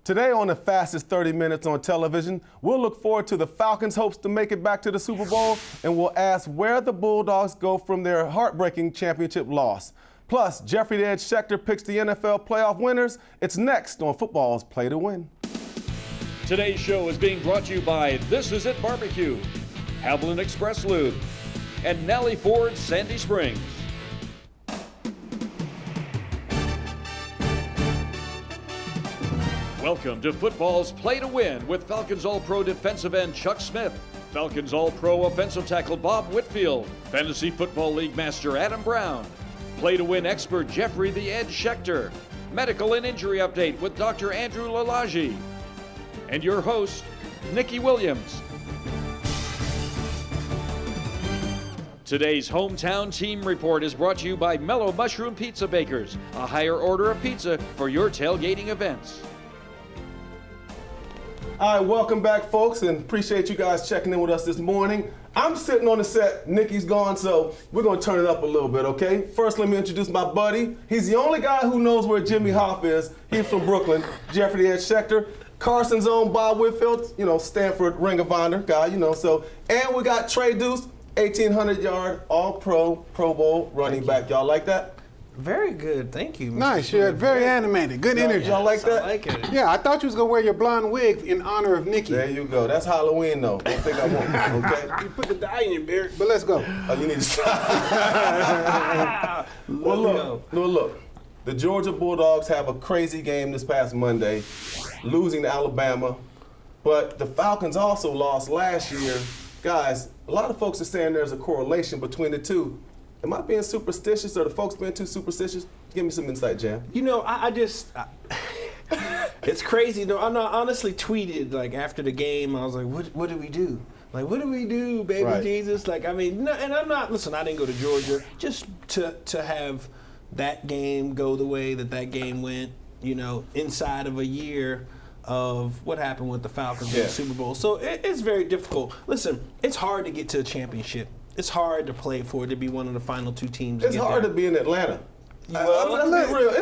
Today on the fastest 30 minutes on television, we'll look forward to the Falcons' hopes to make it back to the Super Bowl, and we'll ask where the Bulldogs go from their heartbreaking championship loss. Plus, Jeffrey the Edge Schechter picks the NFL playoff winners. It's next on Football's Play to Win. Today's show is being brought to you by This Is It Barbecue, Haviland Express Lube, and Nellie Ford Sandy Springs. Welcome to Football's Play to Win with Falcons All-Pro defensive end Chuck Smith, Falcons All-Pro offensive tackle Bob Whitfield, Fantasy Football League Master Adam Brown, Play to Win expert Jeffrey the Edge Schechter, Medical and Injury Update with Dr. Andrew Lalage, and your host, Nikki Williams. Today's Hometown Team Report is brought to you by Mellow Mushroom Pizza Bakers, a higher order of pizza for your tailgating events. All right, welcome back, folks, and appreciate you guys checking in with us this morning. I'm sitting on the set, Nikki's gone, so we're going to turn it up a little bit, okay? First, let me introduce my buddy. He's the only guy who knows where Jimmy Hoff is. He's from Brooklyn, Jeffrey the Edge Schechter. Carson's own Bob Whitfield, Stanford Ring of Honor guy, so. And we got Trey Deuce, 1,800-yard, All-Pro, Pro Bowl running back. Y'all like that? Very good, thank you. Nice, you're very animated, good energy. Y'all like that? I like it. Yeah, I thought you was gonna wear your blonde wig in honor of Nikki. There you go. That's Halloween, though. Don't think I won't, okay? You put the dye in your beard, but let's go. Oh, you need to stop. Well, look. The Georgia Bulldogs have a crazy game this past Monday, losing to Alabama. But the Falcons also lost last year. Guys, a lot of folks are saying there's a correlation between the two. Am I being superstitious, or the folks being too superstitious? Give me some insight, Jam. It's crazy. No, I honestly tweeted after the game. I was like, what do we do? What do we do, baby right. Jesus? No, and I'm not. Listen, I didn't go to Georgia just to have that game go the way that game went. Inside of a year of what happened with the Falcons in the Super Bowl. So it's very difficult. Listen, it's hard to get to a championship. It's hard to play for it, to be one of the final two teams. It's hard to be in Atlanta. Let's be real.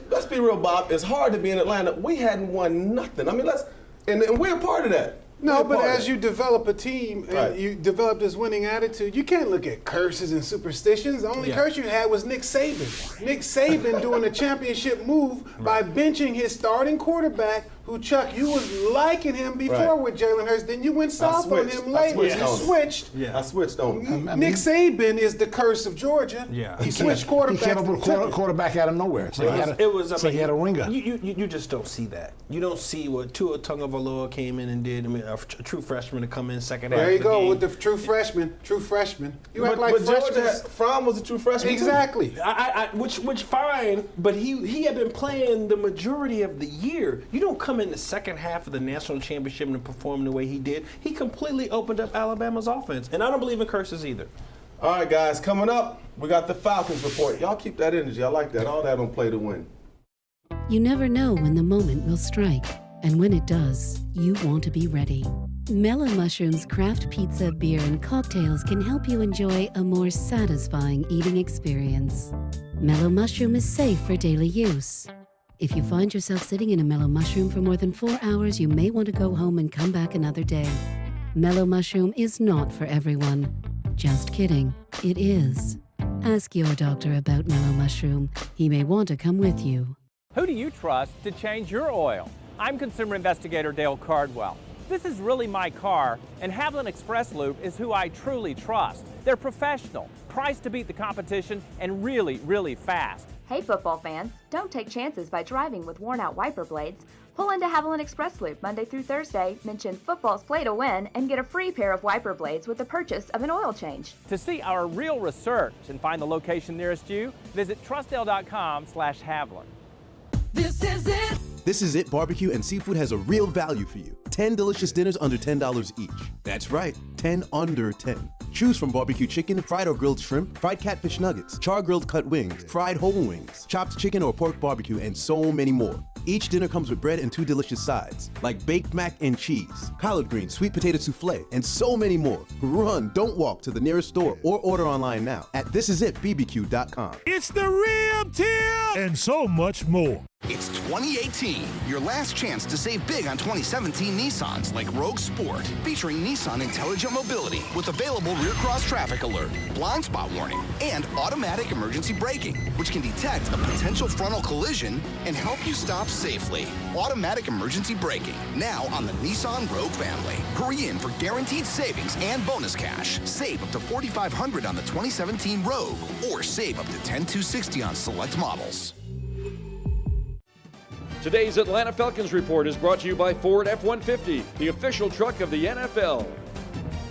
Let's be real, Bob. It's hard to be in Atlanta. We hadn't won nothing. And we're a part of that. No, but as you develop a team and you develop this winning attitude, you can't look at curses and superstitions. The only curse you had was Nick Saban. Nick Saban doing a championship move by benching his starting quarterback, who, Chuck, you was liking him before with Jalen Hurts. Then you went soft on him later. You switched. I switched on him. Nick Saban is the curse of Georgia. Yeah. He switched quarterbacks. He came up with a quarterback out of nowhere. So he had a ringer. You just don't see that. You don't see what Tua Tagovailoa came in and did. A true freshman to come in second half. There you go game. with the true freshman. You act like Georgia, Fromm was a true freshman. Exactly. Which fine, but he had been playing the majority of the year. You don't come in the second half of the national championship and perform the way he did. He completely opened up Alabama's offense, and I don't believe in curses either. All right, guys, coming up, we got the Falcons report. Y'all keep that energy. I like that. All that on Play to Win. You never know when the moment will strike, and when it does, you want to be ready. Mellow Mushroom's craft pizza, beer, and cocktails can help you enjoy a more satisfying eating experience. Mellow Mushroom is safe for daily use. If you find yourself sitting in a Mellow Mushroom for more than 4 hours, you may want to go home and come back another day. Mellow Mushroom is not for everyone. Just kidding, it is. Ask your doctor about Mellow Mushroom. He may want to come with you. Who do you trust to change your oil? I'm consumer investigator Dale Cardwell. This is really my car, and Haviland Express Lube is who I truly trust. They're professional, priced to beat the competition, and really, really fast. Hey football fans, don't take chances by driving with worn-out wiper blades. Pull into Haviland Express Loop Monday through Thursday, mention Football's Play to Win, and get a free pair of wiper blades with the purchase of an oil change. To see our real research and find the location nearest you, visit trustdale.com/Haviland. This is it. This Is It Barbecue and Seafood has a real value for you. 10 delicious dinners under $10 each. That's right, 10 under 10. Choose from barbecue chicken, fried or grilled shrimp, fried catfish nuggets, char-grilled cut wings, fried whole wings, chopped chicken or pork barbecue, and so many more. Each dinner comes with bread and 2 delicious sides, like baked mac and cheese, collard greens, sweet potato souffle, and so many more. Run, don't walk to the nearest store or order online now at thisisitbbq.com. It's the real deal and so much more. It's 2018, your last chance to save big on 2017 Nissans like Rogue Sport, featuring Nissan Intelligent Mobility with available rear cross traffic alert, blind spot warning, and automatic emergency braking, which can detect a potential frontal collision and help you stop safely. Automatic emergency braking, now on the Nissan Rogue family. Hurry in for guaranteed savings and bonus cash. Save up to $4,500 on the 2017 Rogue, or save up to $10,260 on select models. Today's Atlanta Falcons Report is brought to you by Ford F-150, the official truck of the NFL.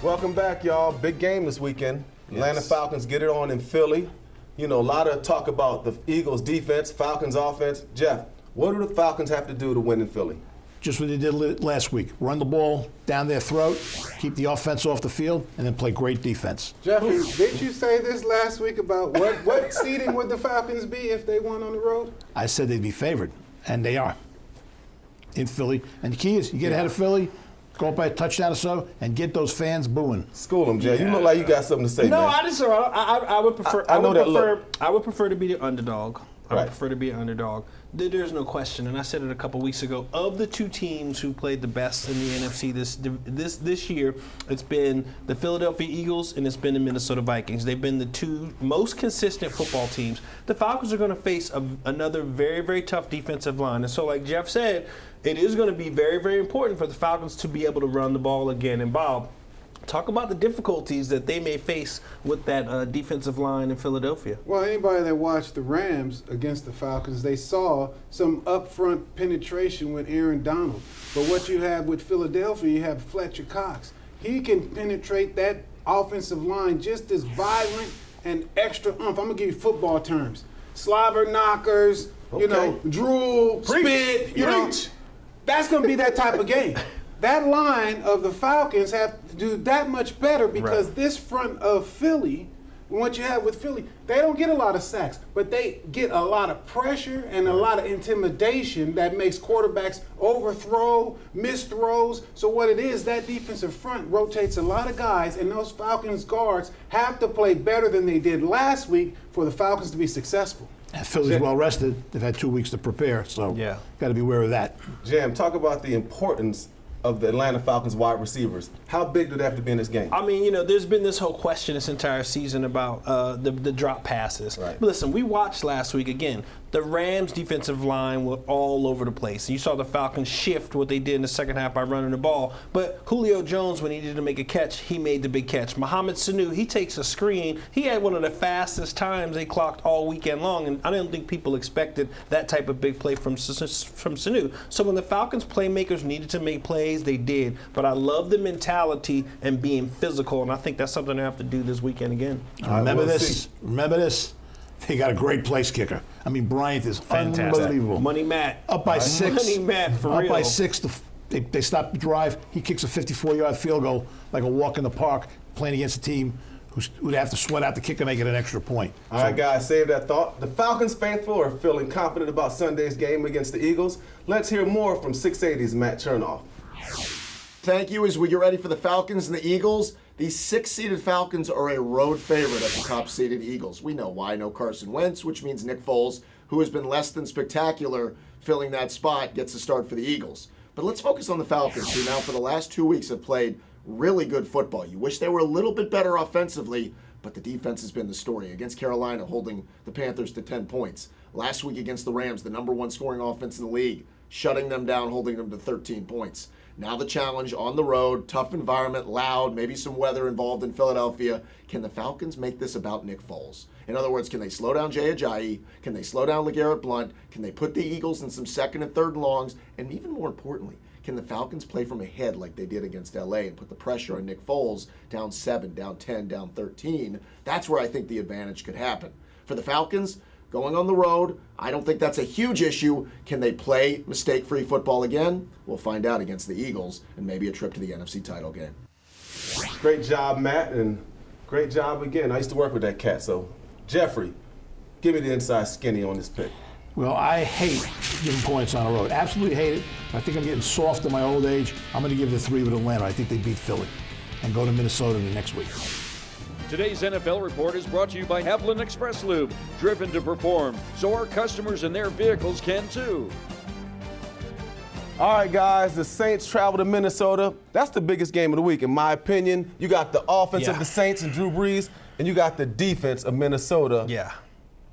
Welcome back, y'all. Big game this weekend. Yes. Atlanta Falcons get it on in Philly. You know, a lot of talk about the Eagles' defense, Falcons' offense. Jeff, what do the Falcons have to do to win in Philly? Just what they did last week. Run the ball down their throat, keep the offense off the field, and then play great defense. Jeffrey, did you say this last week about what seeding would the Falcons be if they won on the road? I said they'd be favored, and they are in Philly. And the key is you get ahead of Philly, go up by a touchdown or so, and get those fans booing. School them, Jay. You look like you got something to say, No, man. I would prefer. I would prefer to be the underdog. I would prefer to be an underdog. There's no question, and I said it a couple weeks ago. Of the two teams who played the best in the NFC this year, it's been the Philadelphia Eagles and it's been the Minnesota Vikings. They've been the two most consistent football teams. The Falcons are going to face another very, very tough defensive line, and so like Jeff said, it is going to be very, very important for the Falcons to be able to run the ball again. And Bob, talk about the difficulties that they may face with that defensive line in Philadelphia. Well, anybody that watched the Rams against the Falcons, they saw some upfront penetration with Aaron Donald. But what you have with Philadelphia, you have Fletcher Cox. He can penetrate that offensive line just as violent and extra oomph. I'm going to give you football terms. Slobber knockers, drool, spit, That's going to be that type of game. That line of the Falcons have to do that much better because this front of Philly, what you have with Philly, they don't get a lot of sacks, but they get a lot of pressure and a lot of intimidation that makes quarterbacks overthrow, miss throws. So what it is, that defensive front rotates a lot of guys, and those Falcons guards have to play better than they did last week for the Falcons to be successful. And Philly's well rested. They've had 2 weeks to prepare, so got to be aware of that. Jam, talk about the importance of the Atlanta Falcons wide receivers. How big do they have to be in this game? I mean, there's been this whole question this entire season about the drop passes. Right. But listen, we watched last week again. The Rams' defensive line were all over the place. You saw the Falcons shift what they did in the second half by running the ball. But Julio Jones, when he needed to make a catch, he made the big catch. Mohamed Sanu, he takes a screen. He had one of the fastest times they clocked all weekend long, and I don't think people expected that type of big play from Sanu. So when the Falcons playmakers needed to make plays, they did. But I love the mentality and being physical, and I think that's something they have to do this weekend again. Remember this. They got a great place kicker. I mean, Bryant is fantastic. Unbelievable. Money Matt. Up by 6. Money Matt, for real. Up by 6. They stop the drive. He kicks a 54-yard field goal like a walk in the park, playing against a team who'd have to sweat out the kicker, make it an extra point. All right, guys, save that thought. The Falcons faithful are feeling confident about Sunday's game against the Eagles. Let's hear more from 680's Matt Chernoff. Thank you. As we get ready for the Falcons and the Eagles, the 6-seeded Falcons are a road favorite of the top-seeded Eagles. We know why. No Carson Wentz, which means Nick Foles, who has been less than spectacular filling that spot, gets a start for the Eagles. But let's focus on the Falcons, who now for the last 2 weeks have played really good football. You wish they were a little bit better offensively, but the defense has been the story. Against Carolina, holding the Panthers to 10 points. Last week against the Rams, the number 1 scoring offense in the league, shutting them down, holding them to 13 points. Now the challenge on the road, tough environment, loud, maybe some weather involved in Philadelphia. Can the Falcons make this about Nick Foles? In other words, can they slow down Jay Ajayi? Can they slow down LeGarrette Blount? Can they put the Eagles in some second and third and longs? And even more importantly, can the Falcons play from ahead like they did against LA and put the pressure on Nick Foles down 7, down 10, down 13? That's where I think the advantage could happen. For the Falcons, going on the road, I don't think that's a huge issue. Can they play mistake-free football again? We'll find out against the Eagles and maybe a trip to the NFC title game. Great job, Matt, and great job again. I used to work with that cat, so Jeffrey, give me the inside skinny on this pick. Well, I hate giving points on the road. Absolutely hate it. I think I'm getting soft in my old age. I'm going to give the 3 with Atlanta. I think they beat Philly and go to Minnesota the next week. Today's NFL Report is brought to you by Haviland Express Lube, driven to perform, so our customers and their vehicles can too. All right, guys, the Saints travel to Minnesota. That's the biggest game of the week, in my opinion. You got the offense of the Saints and Drew Brees, and you got the defense of Minnesota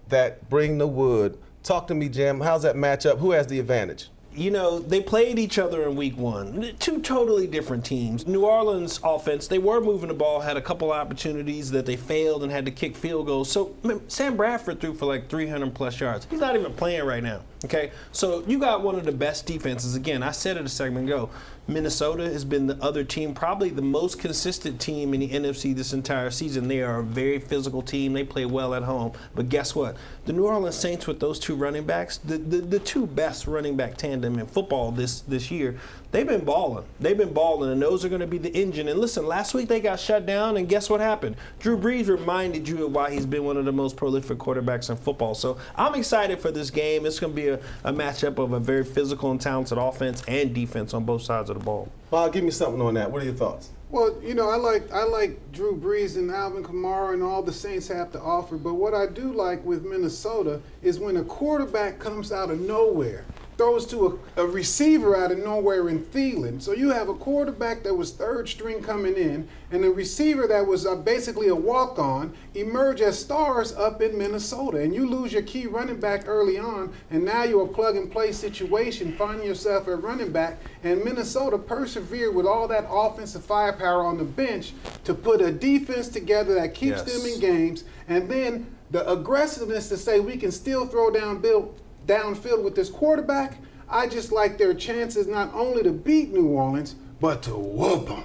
that bring the wood. Talk to me, Jim. How's that matchup? Who has the advantage? You know, they played each other in week one. Two totally different teams. New Orleans offense, they were moving the ball, had a couple opportunities that they failed and had to kick field goals. So Sam Bradford threw for like 300 plus yards. He's not even playing right now, okay? So you got one of the best defenses. Again, I said it a segment ago. Minnesota has been the other team, probably the most consistent team in the NFC this entire season. They are a very physical team. They play well at home. But guess what? The New Orleans Saints with those two running backs, the two best running back tandem in football this year, they've been balling. They've been balling, and those are going to be the engine. And listen, last week they got shut down, and guess what happened? Drew Brees reminded you of why he's been one of the most prolific quarterbacks in football. So I'm excited for this game. It's going to be a matchup of a very physical and talented offense and defense on both sides of the ball. Bob, give me something on that. What are your thoughts? Well, you know, I like Drew Brees and Alvin Kamara and all the Saints have to offer. But what I do like with Minnesota is when a quarterback comes out of nowhere, throws to a receiver out of nowhere in Thielen. So you have a quarterback that was third string coming in and a receiver that was basically a walk-on emerge as stars up in Minnesota. And you lose your key running back early on, and now you're a plug-and-play situation, finding yourself at running back. And Minnesota persevered with all that offensive firepower on the bench to put a defense together that keeps them in games. And then the aggressiveness to say we can still throw downfield with this quarterback. I just like their chances not only to beat New Orleans, but to whoop them.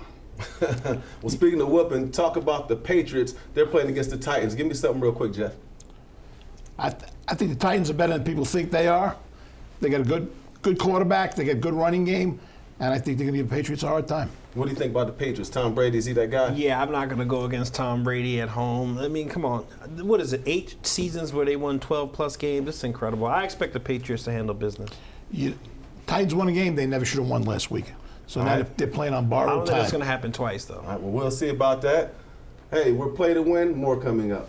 Well, speaking of whooping, talk about the Patriots. They're playing against the Titans. Give me something real quick, Jeff. I think the Titans are better than people think they are. They got a good quarterback. They got a good running game. And I think they're going to give the Patriots a hard time. What do you think about the Patriots? Tom Brady, is he that guy? Yeah, I'm not going to go against Tom Brady at home. I mean, come on. What is it, 8 seasons where they won 12-plus games? It's incredible. I expect the Patriots to handle business. Titans won a game they never should have won last week. So now they're playing on borrowed time. I don't think it's going to happen twice, though. All right, well, we'll see about that. Hey, we're play to win. More coming up.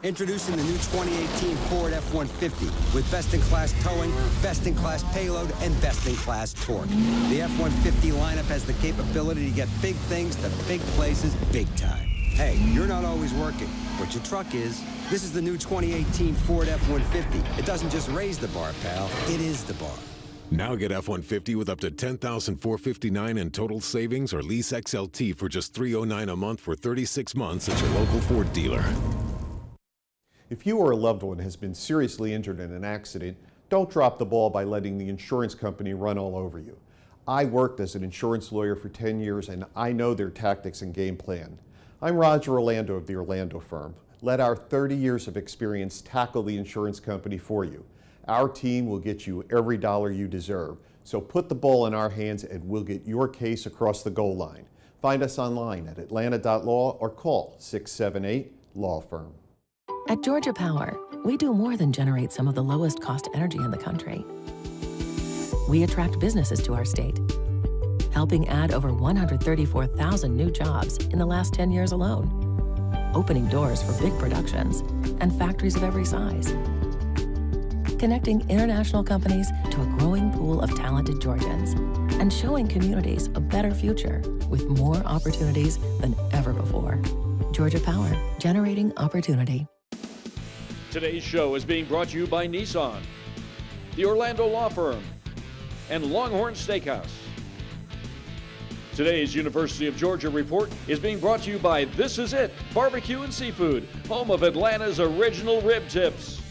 Introducing the new 2018 Ford F-150 with best-in-class towing, best-in-class payload, and best-in-class torque. The F-150 lineup has the capability to get big things to big places big time. Hey, you're not always working, but your truck is. This is the new 2018 Ford F-150. It doesn't just raise the bar, pal. It is the bar. Now get F-150 with up to $10,459 in total savings, or lease XLT for just $309 a month for 36 months at your local Ford dealer. If you or a loved one has been seriously injured in an accident, don't drop the ball by letting the insurance company run all over you. I worked as an insurance lawyer for 10 years, and I know their tactics and game plan. I'm Roger Orlando of the Orlando firm. Let our 30 years of experience tackle the insurance company for you. Our team will get you every dollar you deserve. So put the ball in our hands and we'll get your case across the goal line. Find us online at atlanta.law or call 678-LAW-FIRM. At Georgia Power, we do more than generate some of the lowest cost energy in the country. We attract businesses to our state, helping add over 134,000 new jobs in the last 10 years alone, opening doors for big productions and factories of every size, connecting international companies to a growing pool of talented Georgians, and showing communities a better future with more opportunities than ever before. Georgia Power, generating opportunity. Today's show is being brought to you by Nissan, the Orlando Law Firm, and Longhorn Steakhouse. Today's University of Georgia Report is being brought to you by This Is It Barbecue and Seafood, home of Atlanta's original rib tips.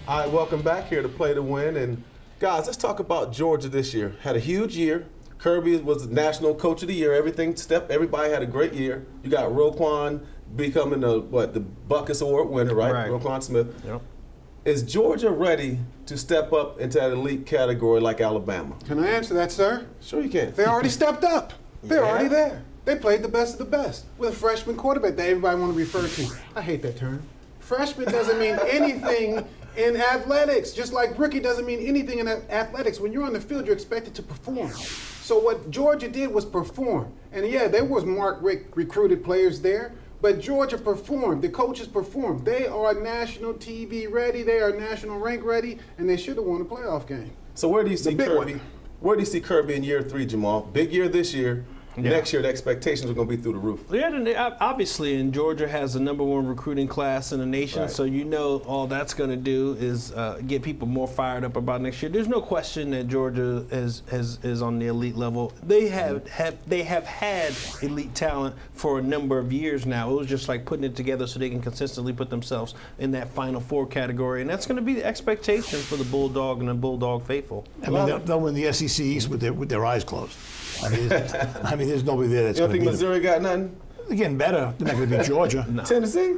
All right, welcome back here to Play to Win. And guys, let's talk about Georgia this year. Had a huge year. Kirby was the National Coach of the Year. Everybody had a great year. You got Roquan becoming the Buckus Award winner, right? Roquan Smith. Yep. Is Georgia ready to step up into that elite category like Alabama? Can I answer that, sir? Sure you can. They already stepped up. They're already there. They played the best of the best with a freshman quarterback that everybody want to refer to. I hate that term. Freshman doesn't mean anything in athletics, just like rookie doesn't mean anything in athletics. When you're on the field, you're expected to perform. So what Georgia did was perform. And yeah, there was Mark Richt recruited players there, but Georgia performed. The coaches performed. They are national TV ready. They are national rank ready, and they should have won a playoff game. So where do you see big Kirby? one. Where do you see Kirby in year 3, Jamal? Big year this year. Next year, the expectations are going to be through the roof. Yeah, obviously, and Georgia has the #1 recruiting class in the nation, so you know all that's going to do is get people more fired up about next year. There's no question that Georgia is on the elite level. They have had elite talent for a number of years now. It was just like putting it together so they can consistently put themselves in that Final Four category, and that's going to be the expectation for the Bulldog and the Bulldog faithful. I mean, they'll win the SEC East with their eyes closed. I mean, there's nobody there that's You going don't to think Missouri got nothing? They're getting better. They're not going to beat Georgia. No. Tennessee?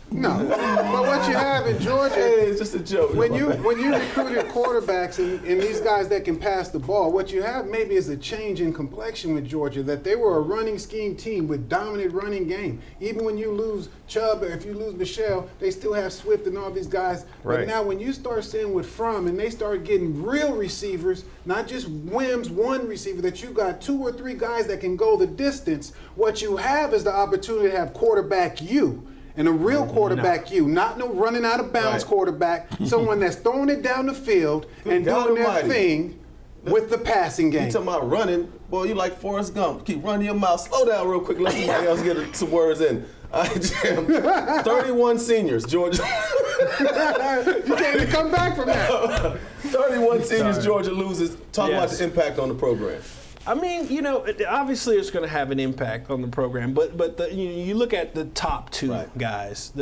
No, but what you have in Georgia, hey, it's just a joke. When you recruited quarterbacks and these guys that can pass the ball, what you have maybe is a change in complexion with Georgia, that they were a running scheme team with dominant running game. Even when you lose Chubb or if you lose Michelle, they still have Swift and all these guys. Right. But now when you start seeing with Fromm and they start getting real receivers, not just whims, one receiver, that you got 2 or 3 guys that can go the distance, what you have is the opportunity to have quarterback you. And a real quarterback not no running out of bounds quarterback, someone that's throwing it down the field and doing their thing with the passing game. You talking about running, boy, you like Forrest Gump. Keep running your mouth. Slow down real quick, let somebody else get some words in. Jim, 31 seniors, Georgia. You can't even come back from that. 31 seniors, Georgia loses. Talk about the impact on the program. I mean, you know, obviously it's going to have an impact on the program, but you look at the top 2 guys,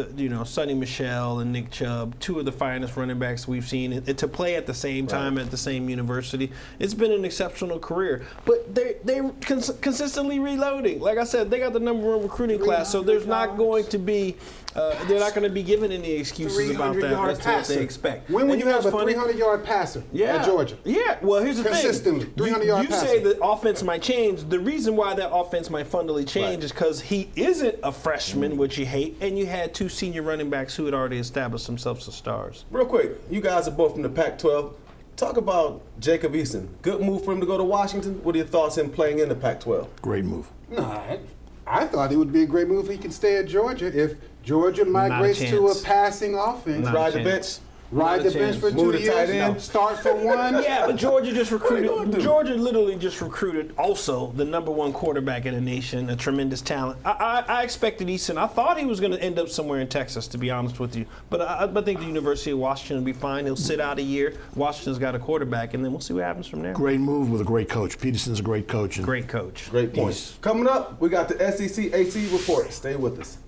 Sonny Michel and Nick Chubb, 2 of the finest running backs we've seen, to play at the same time at the same university. It's been an exceptional career, but they're consistently reloading. Like I said, they got the #1 recruiting class, so there's not going to be they're not going to be given any excuses about that. That's what they expect. When will you have a 300-yard passer at Georgia? Yeah, well, here's the consistently, thing. 300-yard passer. You say the offense might change. The reason why that offense might fundamentally change is because he isn't a freshman, which you hate, and you had 2 senior running backs who had already established themselves as stars. Real quick, you guys are both from the Pac-12. Talk about Jacob Eason. Good move for him to go to Washington. What are your thoughts on him playing in the Pac-12? Great move. No, I thought it would be a great move if he could stay at Georgia. If Georgia migrates to a passing offense. Ride the bench. Ride the bench for 2 years. Start for 1. Yeah, but Georgia just recruited. Georgia literally just recruited also the #1 quarterback in the nation, a tremendous talent. I expected Eason. I thought he was going to end up somewhere in Texas, to be honest with you. But I think the University of Washington will be fine. He'll sit out a year. Washington's got a quarterback, and then we'll see what happens from there. Great move with a great coach. Peterson's a great coach. Great coach. Great point. Coming up, we got the SEC AC report. Stay with us.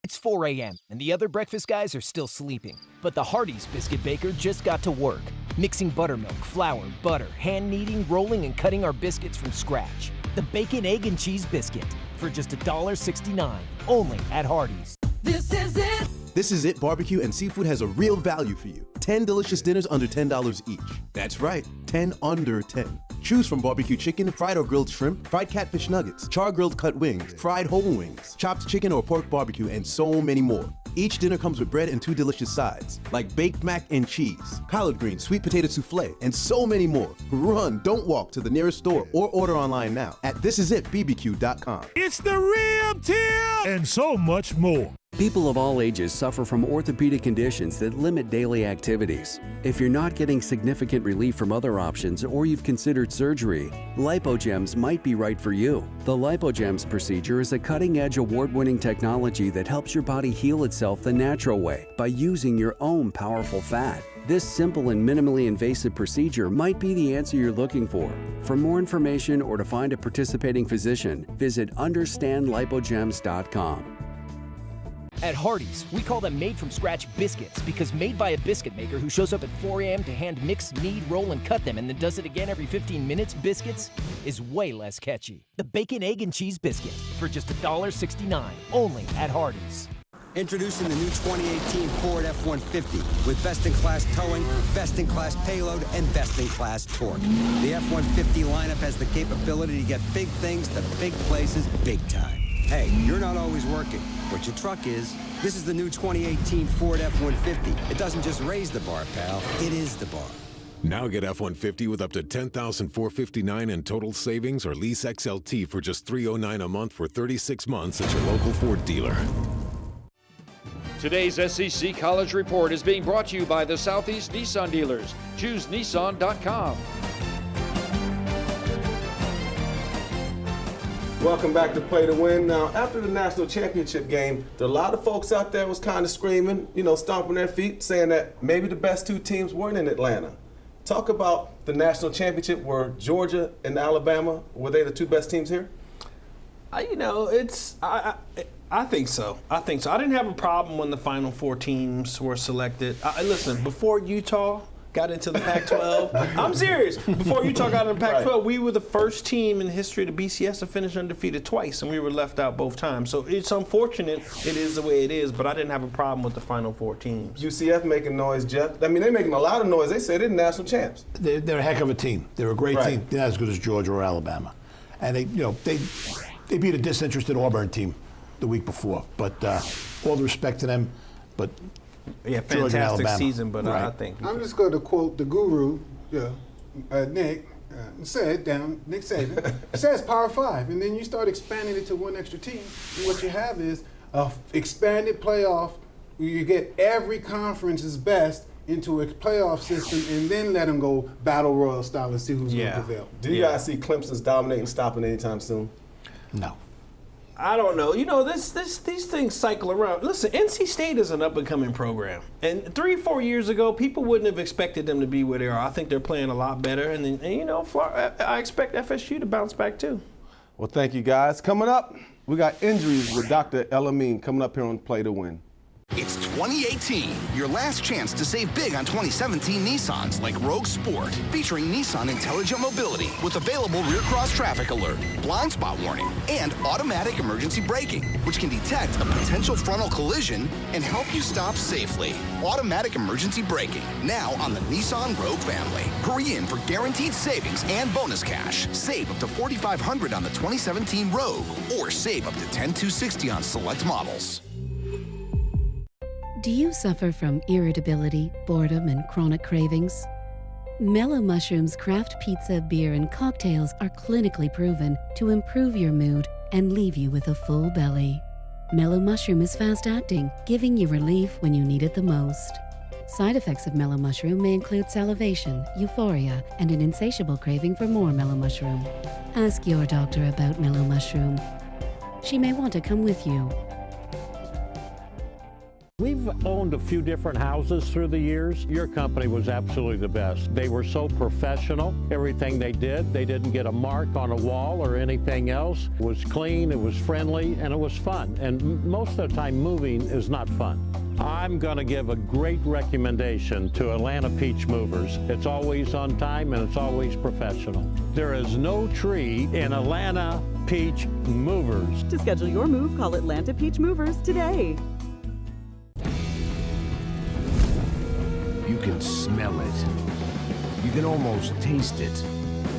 It's 4 a.m., and the other breakfast guys are still sleeping. But the Hardee's biscuit baker just got to work, mixing buttermilk, flour, butter, hand-kneading, rolling, and cutting our biscuits from scratch. The Bacon, Egg, and Cheese Biscuit for just $1.69, only at Hardee's. This is it. This Is It Barbecue and Seafood has a real value for you. 10 delicious dinners under $10 each. That's right, 10 under 10. Choose from barbecue chicken, fried or grilled shrimp, fried catfish nuggets, char-grilled cut wings, fried whole wings, chopped chicken or pork barbecue, and so many more. Each dinner comes with bread and 2 delicious sides, like baked mac and cheese, collard greens, sweet potato souffle, and so many more. Run, don't walk to the nearest store or order online now at thisisitbbq.com. It's the real deal! And so much more. People of all ages suffer from orthopedic conditions that limit daily activities. If you're not getting significant relief from other options or you've considered surgery, LipoGems might be right for you. The LipoGems procedure is a cutting-edge award-winning technology that helps your body heal itself the natural way by using your own powerful fat. This simple and minimally invasive procedure might be the answer you're looking for. For more information or to find a participating physician, visit understandlipogems.com. At Hardee's, we call them made-from-scratch biscuits because made by a biscuit maker who shows up at 4 a.m. to hand mix, knead, roll, and cut them and then does it again every 15 minutes, biscuits is way less catchy. The Bacon, Egg, and Cheese Biscuit for just $1.69, only at Hardee's. Introducing the new 2018 Ford F-150 with best-in-class towing, best-in-class payload, and best-in-class torque. The F-150 lineup has the capability to get big things to big places big time. Hey, you're not always working, but your truck is. This is the new 2018 Ford F-150. It doesn't just raise the bar, pal. It is the bar. Now get F-150 with up to $10,459 in total savings or lease XLT for just $309 a month for 36 months at your local Ford dealer. Today's SEC College Report is being brought to you by the Southeast Nissan dealers. Choose Nissan.com. Welcome back to Play to Win. Now, after the national championship game, there are a lot of folks out there was kind of screaming, stomping their feet, saying that maybe the best two teams weren't in Atlanta. Talk about the national championship. Were Georgia and Alabama, were they the two best teams here? I think so. I didn't have a problem when the Final Four teams were selected. Listen, before Utah got into the Pac-12, I'm serious. Before Utah got into the Pac-12, we were the first team in the history of the BCS to finish undefeated twice, and we were left out both times. So it's unfortunate. It is the way it is, but I didn't have a problem with the Final Four teams. UCF making noise, Jeff. I mean, they're making a lot of noise. They say they're the national champs. They're a heck of a team. They're a great team. They're not as good as Georgia or Alabama, and they beat a disinterested Auburn team the week before. But all the respect to them, but. Yeah, fantastic season, but I think. I'm just going to quote the guru, Nick, said down, Nick Saban, says Power 5, and then you start expanding it to one extra team, and what you have is a expanded playoff where you get every conference's best into a playoff system and then let them go battle royal style and see who's going to prevail. Do you guys see Clemson's dominating, stopping anytime soon? No. I don't know. These things cycle around. Listen, NC State is an up-and-coming program. And 3-4 years ago, people wouldn't have expected them to be where they are. I think they're playing a lot better. And I expect FSU to bounce back, too. Well, thank you, guys. Coming up, we got injuries with Dr. El-Amin coming up here on Play to Win. It's 2018, your last chance to save big on 2017 Nissans like Rogue Sport, featuring Nissan Intelligent Mobility with available rear cross traffic alert, blind spot warning, and automatic emergency braking, which can detect a potential frontal collision and help you stop safely. Automatic emergency braking, now on the Nissan Rogue family. Hurry in for guaranteed savings and bonus cash. Save up to $4,500 on the 2017 Rogue, or save up to $10,260 on select models. Do you suffer from irritability, boredom, and chronic cravings? Mellow Mushroom's craft pizza, beer, and cocktails are clinically proven to improve your mood and leave you with a full belly. Mellow Mushroom is fast-acting, giving you relief when you need it the most. Side effects of Mellow Mushroom may include salivation, euphoria, and an insatiable craving for more Mellow Mushroom. Ask your doctor about Mellow Mushroom. She may want to come with you. We've owned a few different houses through the years. Your company was absolutely the best. They were so professional. Everything they didn't get a mark on a wall or anything else. It was clean, it was friendly, and it was fun. And most of the time, moving is not fun. I'm going to give a great recommendation to Atlanta Peach Movers. It's always on time and it's always professional. There is no tree in Atlanta Peach Movers. To schedule your move, call Atlanta Peach Movers today. You can smell it. You can almost taste it.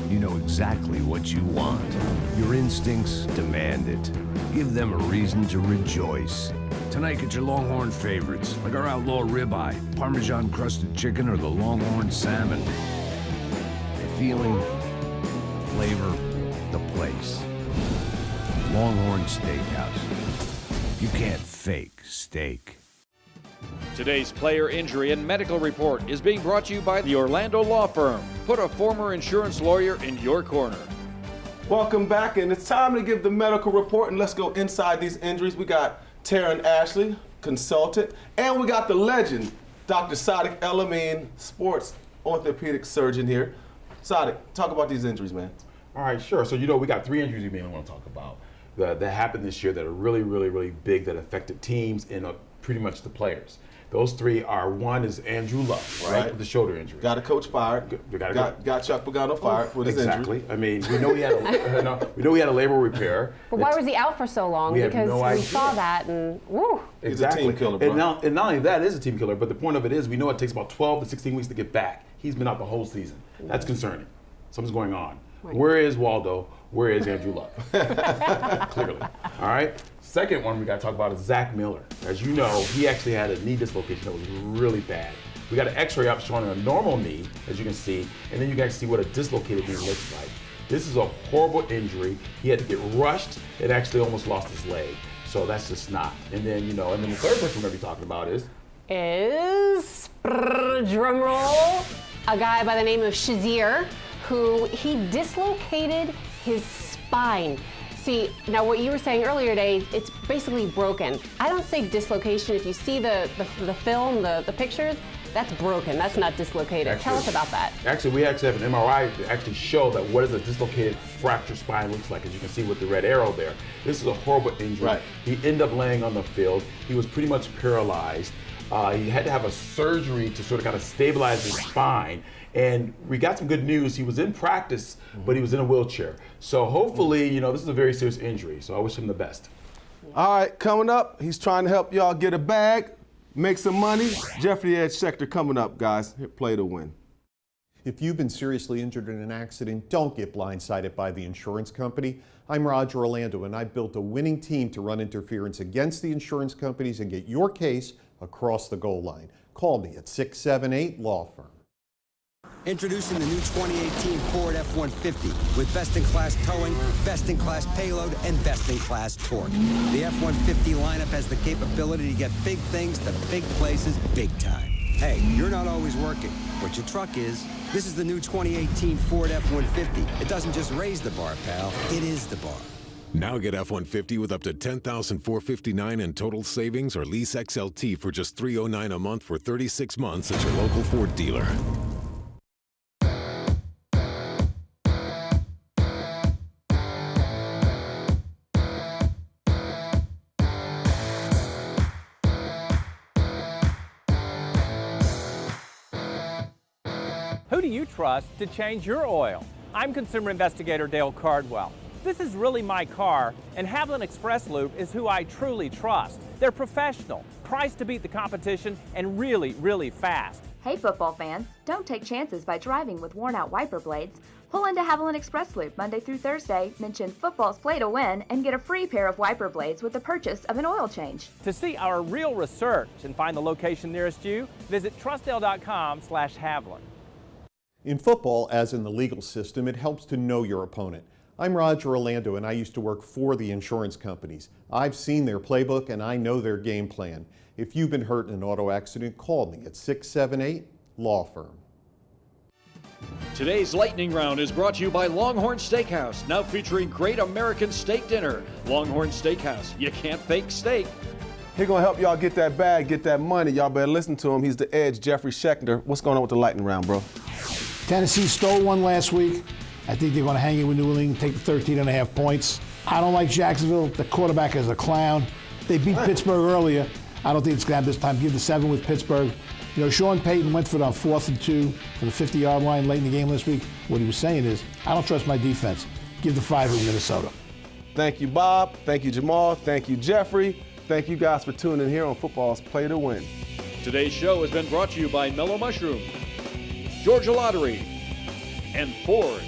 You know exactly what you want. Your instincts demand it. Give them a reason to rejoice. Tonight, get your Longhorn favorites, like our outlaw ribeye, Parmesan-crusted chicken, or the Longhorn salmon. The feeling, the flavor, the place. Longhorn Steakhouse. You can't fake steak. Today's player injury and medical report is being brought to you by the Orlando Law Firm. Put a former insurance lawyer in your corner. Welcome back, and it's time to give the medical report, and let's go inside these injuries. We got Taryn Ashley, consultant, and we got the legend, Dr. Sadiq El-Amin, sports orthopedic surgeon here. Sadiq, talk about these injuries, man. All right, sure. So, we got 3 injuries we mainly want to talk about that happened this year that are really, really, really big, that affected teams and pretty much the players. Those 3 are, one is Andrew Luck, right? With the shoulder injury. Got a coach fired. Got Chuck Pagano fired for his injury. I mean, we know he had a labral repair. But why was he out for so long? Because we saw that and woo. Exactly. He's a team killer, bro. And not only that, it is a team killer, but the point of it is we know it takes about 12 to 16 weeks to get back. He's been out the whole season. That's concerning. Something's going on. Right. Where is Waldo? Where is Andrew Luck? Clearly. All right. Second one we got to talk about is Zach Miller. As you know, he actually had a knee dislocation that was really bad. We got an x-ray up showing a normal knee, as you can see, and then you guys see what a dislocated knee looks like. This is a horrible injury. He had to get rushed and actually almost lost his leg. So that's just not. And then, the third person we're going to be talking about is drum roll, a guy by the name of Shazier, who he dislocated his spine. See, now what you were saying earlier today, it's basically broken. I don't say dislocation. If you see the film, the pictures, that's broken. That's not dislocated. Tell us about that. Actually, we actually have an MRI to actually show that what is a dislocated fractured spine looks like, as you can see with the red arrow there. This is a horrible injury. Right. He ended up laying on the field. He was pretty much paralyzed. He had to have a surgery to sort of kind of stabilize his spine. And we got some good news. He was in practice, but he was in a wheelchair. So hopefully, this is a very serious injury. So I wish him the best. All right, coming up, he's trying to help y'all get a bag, make some money. Jeffrey Edge Schechter coming up, guys. Hit play to win. If you've been seriously injured in an accident, don't get blindsided by the insurance company. I'm Roger Orlando, and I built a winning team to run interference against the insurance companies and get your case across the goal line. Call me at 678-LAW-FIRM. Introducing the new 2018 Ford F-150 with best-in-class towing, best-in-class payload, and best-in-class torque. The F-150 lineup has the capability to get big things to big places big time. Hey, you're not always working, but your truck is. This is the new 2018 Ford F-150. It doesn't just raise the bar, pal. It is the bar. Now get F-150 with up to $10,459 in total savings or lease XLT for just $309 a month for 36 months at your local Ford dealer. Who do you trust to change your oil? I'm consumer investigator Dale Cardwell. This is really my car, and Haviland Express Lube is who I truly trust. They're professional, priced to beat the competition, and really, really fast. Hey football fans, don't take chances by driving with worn out wiper blades. Pull into Haviland Express Lube Monday through Thursday, mention football's play to win, and get a free pair of wiper blades with the purchase of an oil change. To see our real research and find the location nearest you, visit trustdale.com/Haviland. In football, as in the legal system, it helps to know your opponent. I'm Roger Orlando, and I used to work for the insurance companies. I've seen their playbook, and I know their game plan. If you've been hurt in an auto accident, call me at 678-LAW-FIRM. Today's lightning round is brought to you by Longhorn Steakhouse, now featuring great American steak dinner. Longhorn Steakhouse, you can't fake steak. He's gonna help y'all get that bag, get that money. Y'all better listen to him. He's the Edge, Jeffrey Schechter. What's going on with the lightning round, bro? Tennessee stole one last week. I think they're going to hang it with New England, take the 13.5 points. I don't like Jacksonville. The quarterback is a clown. They beat Pittsburgh earlier. I don't think it's going to happen this time. Give the 7 with Pittsburgh. Sean Payton went for it on 4th and 2 for the 50-yard line late in the game last week. What he was saying is, I don't trust my defense. Give the 5 with Minnesota. Thank you, Bob. Thank you, Jamal. Thank you, Jeffrey. Thank you guys for tuning in here on Football's Play to Win. Today's show has been brought to you by Mellow Mushroom, Georgia Lottery, and Ford.